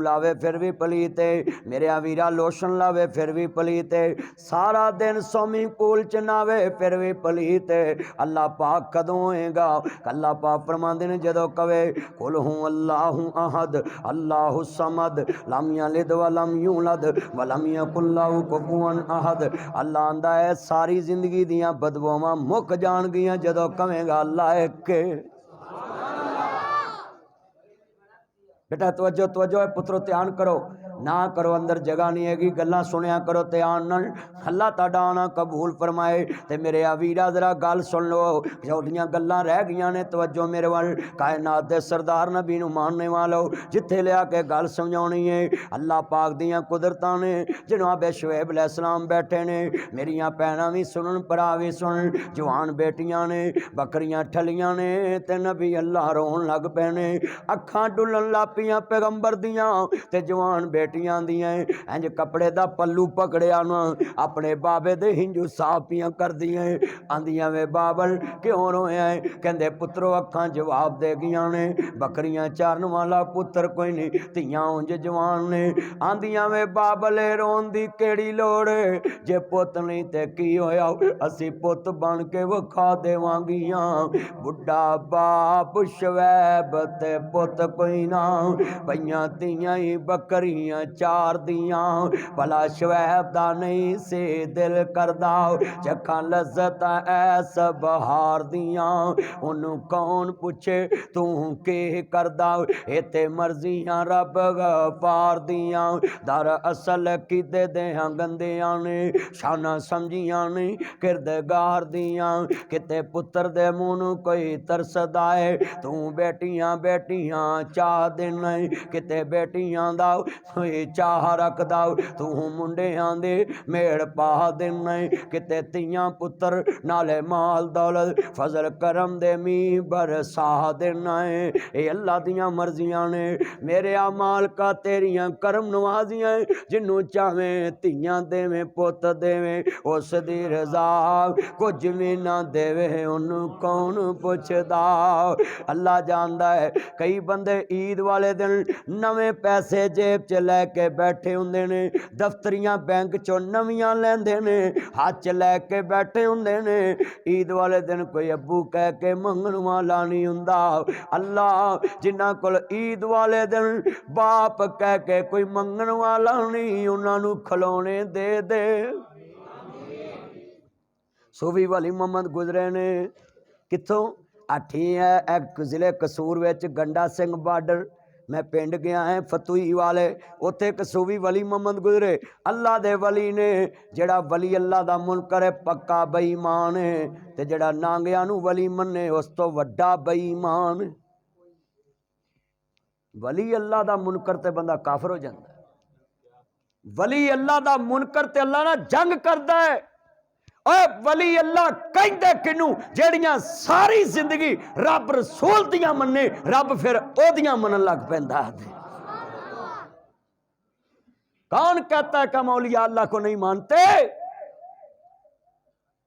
लावे फिर भी पलीते, मेरे वीरा लोशन लावे फिर भी पलीते, सारा दिन स्विमिंग पूल च नावे फिर भी पलीते। अल्लाह पाक कदों होएगा? अल्लाह पाक फरमांदे ने जदों कवे कुल हूँ अल्लाहु अहद अल्लाहु समद लम यलिद वलम यूलद वलम यकुल लहू कुफुवन अहद। अल्लाह आंदा है सारी जिंदगी दियां बदबुआं मुक जाणगियां जदों कवेगा अल्लाह एक। बेटा तवज्जो तवज्जो है पुत्रो, ध्यान करो ना करो, अंदर जगह नहीं हैगी, गल्लां सुनिया करो ध्यान नाल। अल्लाह तुहाडा आना कबूल फरमाए। ते मेरे वीरा जरा गल सुन लो, छोटियां गल्लां रह गईयां ने, तवज्जो मेरे वाल। कायनात दे सरदार नबी नूं मानने वालो, जिथे लिया के गल समझाउणी है अल्लाह पाक दियां कुदरतां ने। जनाब शुएब अलैहिस्सलाम बैठे ने, मेरियां भैणां भी सुनन भरा भी सुनन, जवान बेटियां ने, बकरियां ठलियां ने, ते नबी अल्लाह रोन लग पे ने, अखां डुलन लग पियां पैगंबर दियां, ते जवान बेटियां दियां इंज कपड़े दा पल्लू पकड़िया ना अपने बाबे दे हिंजू साफ पियां कर दियां, आंदियां वे बाबल क्यों रोया है? कहंदे पुत्रो अखां जवाब दे गियां ने, बकरियां चारन वाला पुत्र कोई नहीं, तियां उंज जवान ने। आंदियां वे बाबल रोन दी केड़ी लोड़, जे पुत नहीं ते की होया, असी पुत बन के विखा देवांगियां। बुढ़ा बाप शुएब ते पुत कोई ना, पईयां तियां ही बकरियां चार दियां, भला शुएब दा नहीं से दिल करदा, चखा लज्जत ऐस बहार दियां, उन्हों कौन पूछे तू के करदा, इत्थे मर्जियां रब गफार दियां। दर असल किदे देहां गंदियां ने, शाना समझियां ने किरदगार दियां, किते पुत्र दे मूंह नूं कोई तरसदा है, तू बेटियां बेटियां चाह देना, किते बेटियां दा कोई चाह रखदा, तू मुंडियां दे मेड़ पा देना, किते तियां पुत्र नाले माल दौलत फजल करम दे मी बरसा देना है। ये अल्लाह दियां मर्जियां ने, मेरे मालका तेरियां करम नवाजियां, जिन्नू चावें तियां देवें पुत देवें, उस दी रजा कुछ भी ना देवे उन्नू कौन पुछदा। अल्लाह जानदा है कई बंदे ईद वाले दिन नवे पैसे जेब च लैके बैठे हुंदे ने, दफ्तरियां बैंक चो नवियां लैंदे ने, हाथ च लैके बैठे हुंदे ने, ईद वाले दिन कोई अब्बू कह के मंगण वाला नहीं हुंदा। अल्लाह जिन्हां कोल ईद वाले दिन बाप कह के कोई मंगण वाला नहीं, उन्हां नू खिलौने दे दे। सूफी वली मोहम्मद गुजरे ने कित्थों? अठी है एक जिले कसूर विच गंडा सिंह बार्डर, मैं पिंड गया है फतूही वाले, उत्थे एक सूफी वली मोहम्मद गुजरे, अल्लाह दे वली ने। जेड़ा वली अल्लाह दा मुनकर है पक्का बेईमान है, ते जेड़ा नांगियां नू वली मन्ने उस तो वड्डा बेईमान। वली अल्लाह दा मुनकर ते बंदा काफर हो जाता है। वली अल्लाह दा मुनकर ते अल्लाह ना जंग करदा है। वली अल्लाह कहंदे किनू जेड़ियां सारी जिंदगी रब रसूल दियां मन्ने, रब फिर ओदियां मनन लग पैंदा है। कौन कहता है कि हम औलिया अल्लाह को नहीं मानते?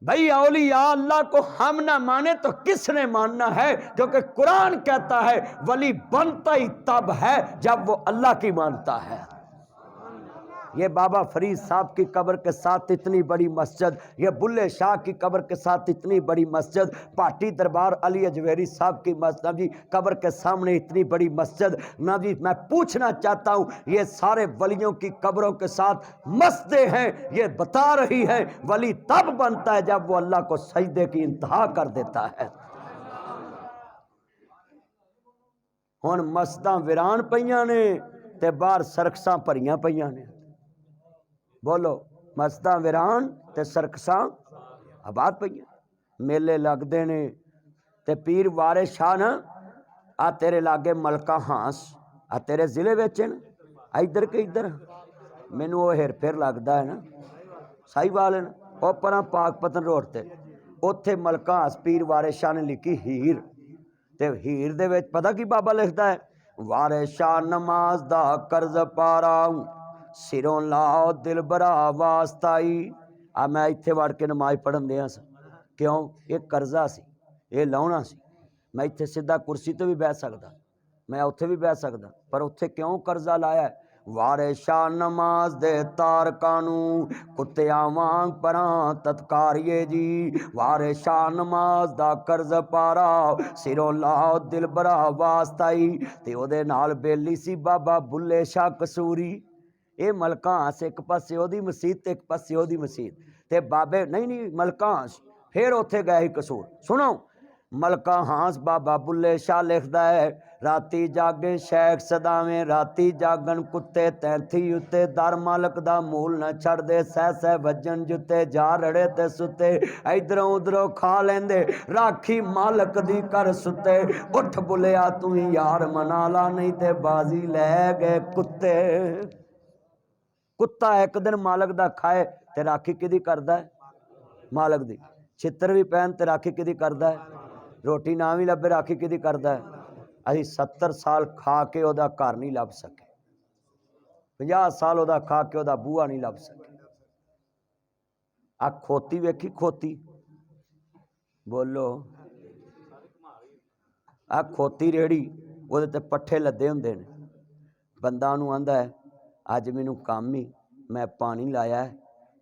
भाई औलिया अल्लाह को हम ना माने तो किसने मानना है? क्योंकि कुरान कहता है वली बनता ही तब है जब वो अल्लाह की मानता है। ये बाबा फरीद साहब की कब्र के साथ इतनी बड़ी मस्जिद, ये बुल्ले शाह की कब्र के साथ इतनी बड़ी मस्जिद, पाटी दरबार अली अजवेरी साहब की मस्जिद जी कब्र के सामने इतनी बड़ी मस्जिद ना जी। मैं पूछना चाहता हूँ ये सारे वलियों की कब्रों के साथ मस्जिदें हैं, ये बता रही है वली तब बनता है जब वो अल्लाह को सजदे की इंतहा कर देता है। हुण मस्जिदां वीरान पईयां ने ते बाहर सरकसां भरियां पईयां ने। बोलो मस्जिदां वीरान ते सरकसां आबाद पईयां। मेले लगदे ने ते पीर वारिस शाह ना आ तेरे लागे मलका हांस आ तेरे जिले विच न इधर के इधर, मैनू वो हेर फेर लगदा है ना साहिवाल ओ परां पाकपतन रोड ते, उत्थे मलका हांस पीर वारिस शाह ने लिखी हीर, ते हीर दे विच पता की बाबा लिखदा है, वारिस शाह नमाज दा कर्ज पारा सिरों लाओ दिल बरा वास्ताई। आ मैं इत्थे वड़ के नमाज पढ़न दिया सा, क्यों? ये कर्जा सी, ये लाउणा सी, मैं इत्थे सीधा कुर्सी तो भी बैठ सकदा, मैं उत्थे भी बह सकदा, पर उत्थे क्यों कर्जा लाया? वारे शाह नमाज दे तारकानू कुत्तियां वांग परां तत्कारिए जी। वारे शाह नमाज दा कर्ज पारा सिरों लाओ दिल बरा वास्ताई। ते ओदे नाल बेली सी बाबा बुल्ले शाह कसूरी। ये मलकांस एक पासे ओदी मसीत ते एक पासे ओदी मसीत, ते बाबे नहीं मलकांस फिर उत्थे गए ही कसूर। सुनो मलका हांस बाबा बुल्ले शाह लिखदा है, राती जागे शेख सदावें राती जागन कुत्ते तैंथी उत्ते दर मालक दा मूल न छड़ दे। सह सह वजन जुत्ते जा रड़े ते सुते इधरों उधरों खा लेंदे राखी मालक दी कर सुते। उठ बुलिया तू ही यार मना ला नहीं ते बाजी लै गए कुत्ते। कुत्ता एक दिन मालक दा खाए ते राखी किदी करदा है? मालक दी। छित्र भी पैन ते राखी किदी करदा है? रोटी ना भी लभे राखी किदी करदा है? असीं 70 साल खा के ओदा घर नहीं लभ सके, 50 साल ओदा खा के ओदा बूहा नहीं लभ सके। आ खोती वेखी खोती, बोलो आ खोती रेड़ी ओदे ते पट्ठे लदे हुंदे ने। बंदा उहनूं आंदा है अज मैनूं काम ही, मैं पानी लाया है,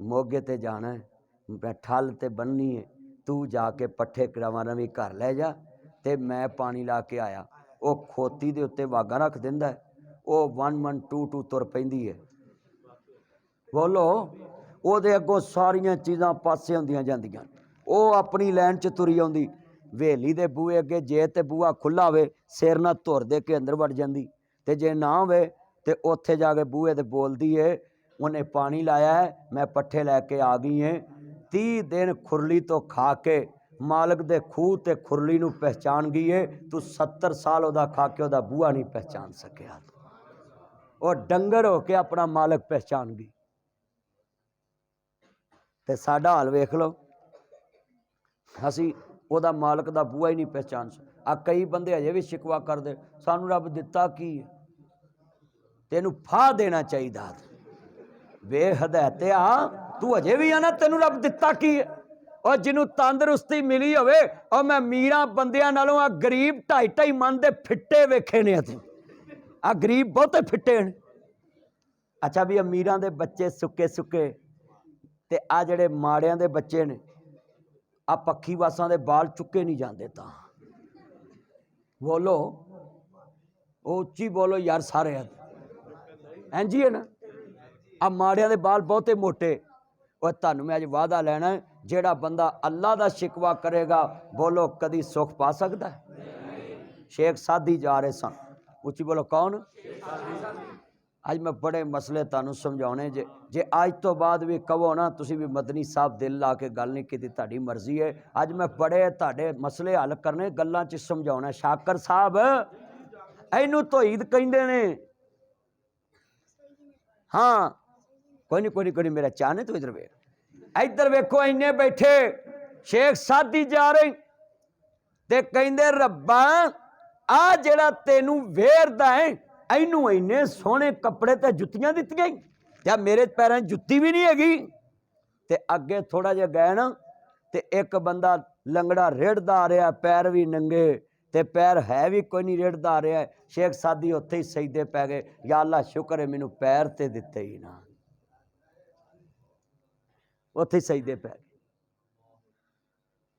मोगे ते जाना है, मैं ठल ते बन्नी है, तू जाके पट्ठे करावा रवी घर लै जा। ते मैं पानी ला के आया, वो खोती दे उत्ते वागा रख दिंदा है, वो 1 1 2 2 तुर पैंदी है। बोलो ओदे अगों सारियां चीज़ां पासे हुंदियां जांदियां, वो अपनी लैन च तुरी आउंदी। वेली दे बूहे अगे जे ते बूहा खुला होवे सिर ना धुर दे के अंदर वड़ जांदी, ते जे ना होवे ते उत्थे जाके बूहे ते बोलदी है उन्हें पानी लाया है, मैं पट्ठे लैके आ गई है। 30 दिन खुरली तो खा के मालक दे खूह ते खुरली नूं पहचान गई है, तू 70 साल ओदा खा के ओदा बूहा नहीं पहचान सकिया। और डंगर हो के अपना मालक पहचान गई। ते साडा हाल वेख लो, असी ओदा मालक दा बूहा ही नहीं पहचान सके। आ कई बंदे अजे भी शिकवा करदे सानू रब दिता की है, तेनू फाह देना चाहिए। वे हदैते आ तू अजे भी आना तेनू रब दिता की है। और जिन्हों तंदुरुस्ती मिली होवे, और मैं मीरा बंदियां नालों आ गरीब 2.5 मन दे फिट्टे वेखे ने। आ गरीब बहुते फिट्टे ने। अच्छा भी अमीरां दे बच्चे सुके सुके, ते आ जेड़े माड़ियां दे बच्चे ने आ पक्खी वासां दे बाल चुके नहीं जाते। तां बोलो उच्ची बोलो यार सारे इंज ही है ना। आ माड़ियां दे बाल बहुते मोटे। और तुहानू मैं अज वादा लेना है, जेड़ा बंदा अल्लाह दा शिकवा करेगा बोलो कदी सुख पा सकता है? शेख साधी जा रहे सन, उच्ची बोलो कौन? अज मैं बड़े मसले तुहानू समझाने, जे अज तो बाद भी कहो ना तुसी भी मदनी साहब दिल ला के गल नहीं की, तुहाडी मर्जी है। अज मैं बड़े तुहाडे मसले हल करने, गल्लां च समझाउणा। शाकर साहब इनू तौहीद कहंदे ने। हाँ कोई नहीं मेरा चाहने तो इधर वेखो इन्ने बैठे शेख साधी जा रहे ते कहंदे रब्बा आ जेड़ा तेनू वेरदा है इनू इन्ने सोहने कपड़े ते जुत्तियां दित्तियां, क्या मेरे पैरों जुत्ती भी नहीं हैगी? ते अगे थोड़ा जिहा गए ना ते एक बंदा लंगड़ा रेड़दा आ रहा, पैर भी नंगे ते पैर है भी कोई नहीं, रेड़दा आ रहा है। शेख साधी उत्थे ही सजदे पै गए, या अल्लाह शुक्र है मैनू पैर ते दिते ही ना। उत्थे सजदे पै गए।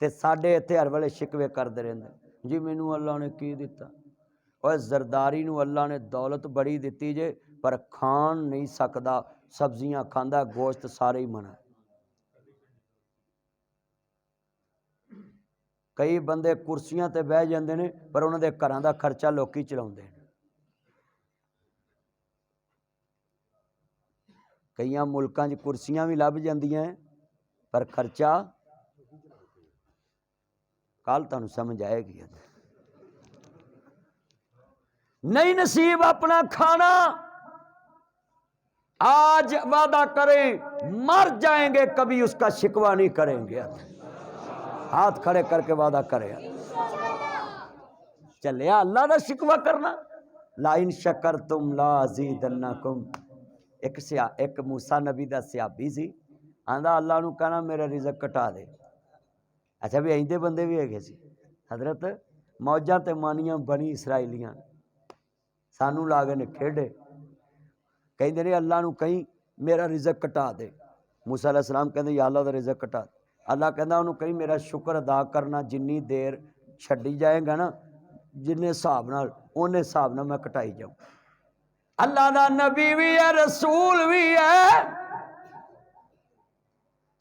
ते साडे इत्थे हर वेले शिकवे करदे रहिंदे, जी मैनू अल्लाह ने की दिता। और जरदारी नू अल्लाह ने दौलत बड़ी दिती जे, पर खान नहीं सकदा, सब्जियां खांदा, गोश्त सारे ही मना। कई बंदे कुर्सियां ते बह जांदे ने, पर उन्हां दे घरां दा खर्चा लोकी चलाउंदे ने। कईयां मुल्कां च कुर्सियां भी लभ जांदियां पर खर्चा कल तुहानू समझ आएगी। नहीं नसीब अपना खाना, आज वादा करें मर जाएंगे कभी उसका शिकवा नहीं करेंगे। हाथ खड़े करके वादा करें, चले अल्लाह का शिकवा करना। लाइन शकर तुम लाजीदन्नकुम। एक मूसा नबी का सियाबी सी, आंदा अल्लाह नू कहना मेरा रिज़क घटा दे। अच्छा भी इंदे बंदे भी है सी, हजरत मौजां ते मानियां बनी इसराइलियां, सानू ला गए ने खेडे। कहते ने अल्लाह नू कहीं मेरा रिजक घटा दे। मूसा अलैहिस्सलाम कहते या अल्लाह दा रिजक घटा दे। अल्लाह कहता उन्होंने कहीं मेरा शुक्र अदा करना, जिन्नी देर छड्डी जाएगा ना जिन्ने हिसाब नाल उन्ने हिसाब नाल मैं घटाई जाऊँ। अल्लाह दा नबी भी है, रसूल भी है,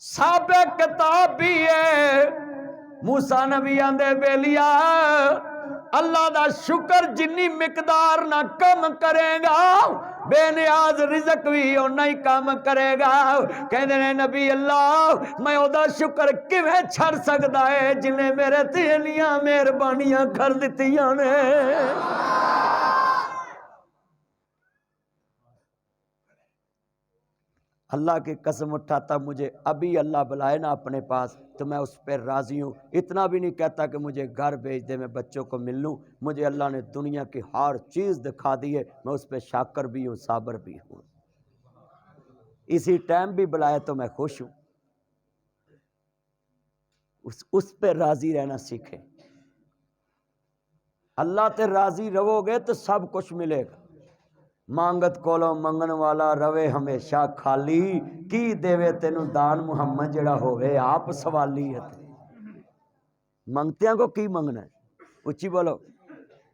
साबे किताब भी है। मूसा नबी आंदे बेलिया अल्लाह दा शुक्र जिन्नी मिकदार ना कम करेगा बेनियाज रिजक भी उन्ना ही कम करेगा। कहते ने नबी अल्लाह मैं ओदा शुक्र किवें छड़ सकदा है जिन्हें मेरे ते इन्नियां मेहरबानियां कर दित्तियां ने। अल्लाह की कसम उठाता मुझे अभी अल्लाह बुलाए ना अपने पास तो मैं उस पर राज़ी हूँ। इतना भी नहीं कहता कि मुझे घर भेज दे मैं बच्चों को मिल लूँ। मुझे अल्लाह ने दुनिया की हर चीज़ दिखा दी है, मैं उस पर शाकर भी हूँ, साबर भी हूँ। इसी टाइम भी बुलाए तो मैं खुश हूँ। उस पर राज़ी रहना सीखें। अल्लाह ते राज़ी रहोगे तो सब कुछ मिलेगा। मांगत कोलों मंगन वाला रवे हमेशा खाली, की देवे तेनू दान मुहम्मद जड़ा होवे आप सवाली है। मंगतियां को की मंगना है, उच्ची बोलो।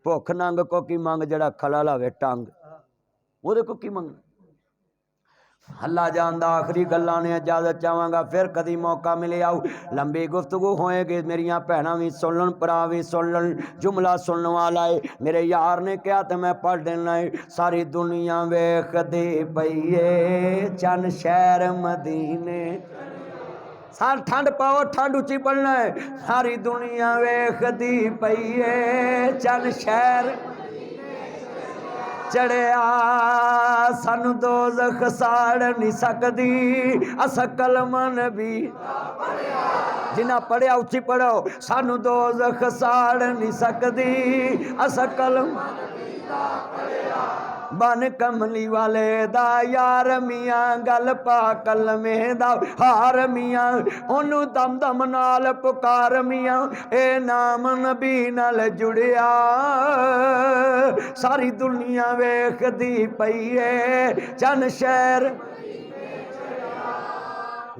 भुख नंग को की मंग जड़ा खला लावे टंग, वो को की मंगना। अल्लाह जानदा आखिरी गल्लां ने इजाजत चाहांगा, फिर कदी मौका मिले आऊ लंबी गुफ्तगू होएगी। मेरिया भैनां भी सुन लन, भरा भी सुन लन। जुमला सुनने वाला है मेरे यार ने कहा तो मैं पढ़ देना है। सारी दुनिया वेखदी पई है चन शहर मदीने। सार ठंड पाओ, ठंड उची पढ़ना है। सारी दुनिया वेखदी पई है चन शहर चढ़िया सानू दोज़ख साड़ नहीं सकदी अस कलमा नबी। जिन्ना पढ़िया उच्ची पढ़ो। सानू दोज़ख साड़ नहीं सकदी अस कलमा बन कमली वाले दा यार मियाँ गल पा कलमे दा हार मियाँ ओनू दम दम नाल पुकार मियाँ ए नाम नबी नाल जुड़िया। सारी दुनिया वेखदी पई है चन शहर।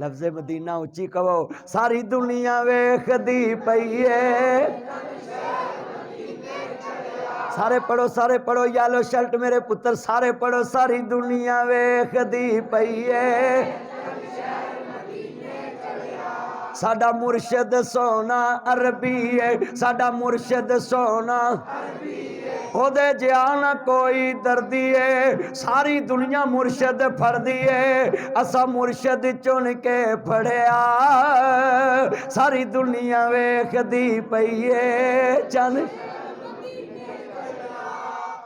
लफ्ज़े मदीना उच्ची कहो। सारी दुनिया वेखदी पई है। सारे पढ़ो, सारे पढ़ो। येलो शर्ट मेरे पुत्र सारे पढ़ो। सारी दुनिया वेखदी पई है साडा मुर्शद सोना अरबी है। साडा मुर्शद सोना ओदे जिहा ना कोई दर्दी है। सारी दुनिया मुर्शद फड़दी है असा मुर्शद चुन के फड़िया। सारी दुनिया वेखदी पई है चन।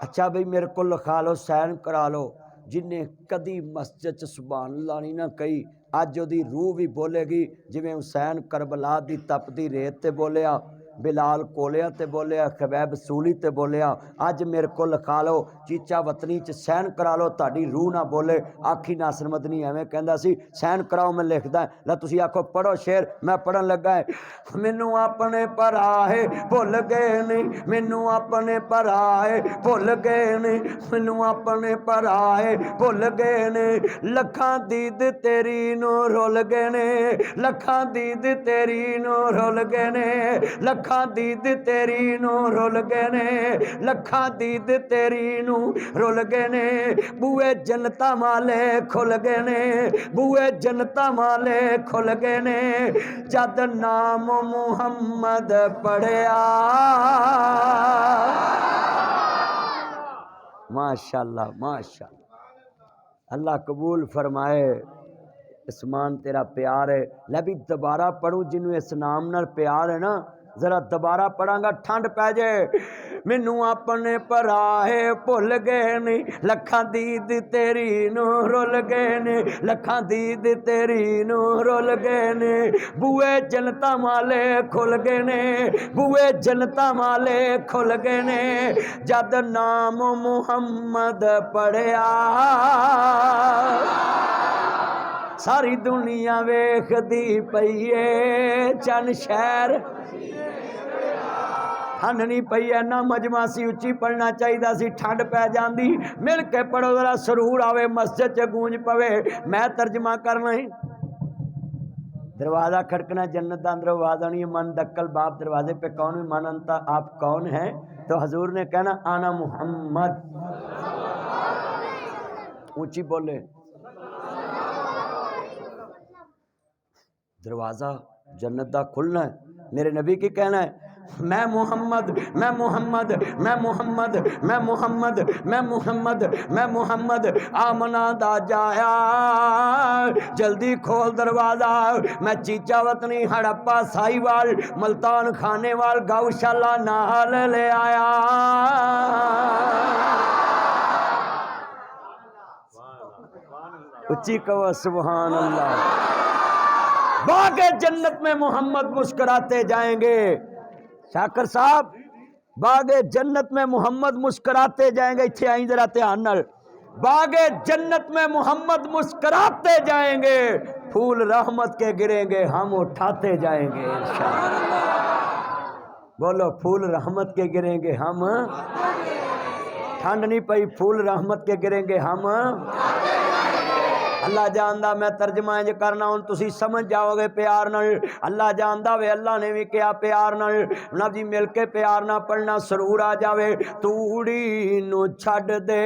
अच्छा भाई मेरे को लिखा लो, सैन करा लो। जिन्हें कदी मस्जिद च सुभान अल्लाह नहीं ना कही अज ओदी रूह भी बोलेगी जिवें हुसैन करबला दी तपदी रेत ते बोलिया, बिलाल कोलिया ते बोलिया, खबैब सूली ते बोलिया। अज मेरे को लिखा लो चीचा वतनी च सैन करा लो, ताड़ी रूह ना बोले। आखी नासर मदनी एवें कहंदा सी सैन कराओ मैं लिखदा। ला तुसी आखो पढ़ो शेर, मैं पढ़न लगा है। मैनू अपने भरा है भुल गए नहीं, मैनू अपने भरा है भुल गए नहीं, मैनू अपने भरा है भुल गए ने। लखां दीद तेरी नू रुल गए ने, लखां दीद तेरी नू रुल गए ने, लखां दीद तेरी नू रुल गए ने, लखां दीद तेरी नू रुल गए ने। बूए जन्नतां वाले खुल गए ने, बूए जन्नतां वाले खुल गए ने जद नाम मुहम्मद पढ़िया। माशाअल्लाह माशाअल्लाह। अल्लाह कबूल फरमाए। इस्मान तेरा प्यार है। लै भी दोबारा पढ़ूँ जिन्हों इस नाम नाल प्यार है ना, जरा दोबारा पढ़ांगा ठंड पै जाए। मैनू अपने भरा है भुल गए ने, लखां दीद तेरी नू रुल गए ने, लखां दीद तेरी नू रुल गए ने। बूए जन्नतां वाले खुल गए ने, बूए जन्नतां वाले खुल गए ने जद नाम मुहम्मद पढ़िया। सारी दुनिया वेखदी पई है चन शहर। ठंड नहीं पई इन्ना मजमा सी उच्ची पढ़ना चाहिए सी ठंड पै जाती मिल के पढ़ो जरा सरूर आवे मस्जिद च गूंज पवे मैं तर्जमा करना ही दरवाज़ा खड़कना जन्नत का अंदर आवाज़ आनी है मन दक्कल बाप दरवाजे पे कौन भी मन अंता आप कौन है तो हजूर ने कहना आना मुहम्मद ऊंची बोले दरवाज़ा जन्नत का खुलना है मेरे नबी की कहना है मैं मोहम्मद मैं मोहम्मद मैं मोहम्मद मैं मोहम्मद मैं मोहम्मद मैं मोहम्मद आमना दा जाया जल्दी खोल दरवाज़ा मैं चीचा वतनी हड़प्पा साहिवाल मुल्तान खानेवाल गौशाला नाल ले आया उच्ची कहो सुभान अल्लाह बागे जन्नत में मोहम्मद मुस्कुराते जाएंगे शाकर साहब बागे जन्नत में मोहम्मद मुस्कुराते जाएंगे इत्थे आई जरा ध्यान नाल बागे जन्नत में मोहम्मद मुस्कुराते जाएंगे फूल रहमत के गिरेंगे हम उठाते जाएंगे इंशाअल्लाह बोलो फूल रहमत के गिरेंगे हम ठंड नहीं पई फूल रहमत के गिरेंगे हम अल्लाह जानदा मैं तर्जमा इंज करना हूं तुसी समझ जाओगे प्यार नाल अल्लाह जानदा वे अल्लाह ने भी कहा प्यार नाल ना जी मिल के प्यार ना पढ़ना सरूर आ जावे तूड़ी नू छड्ड दे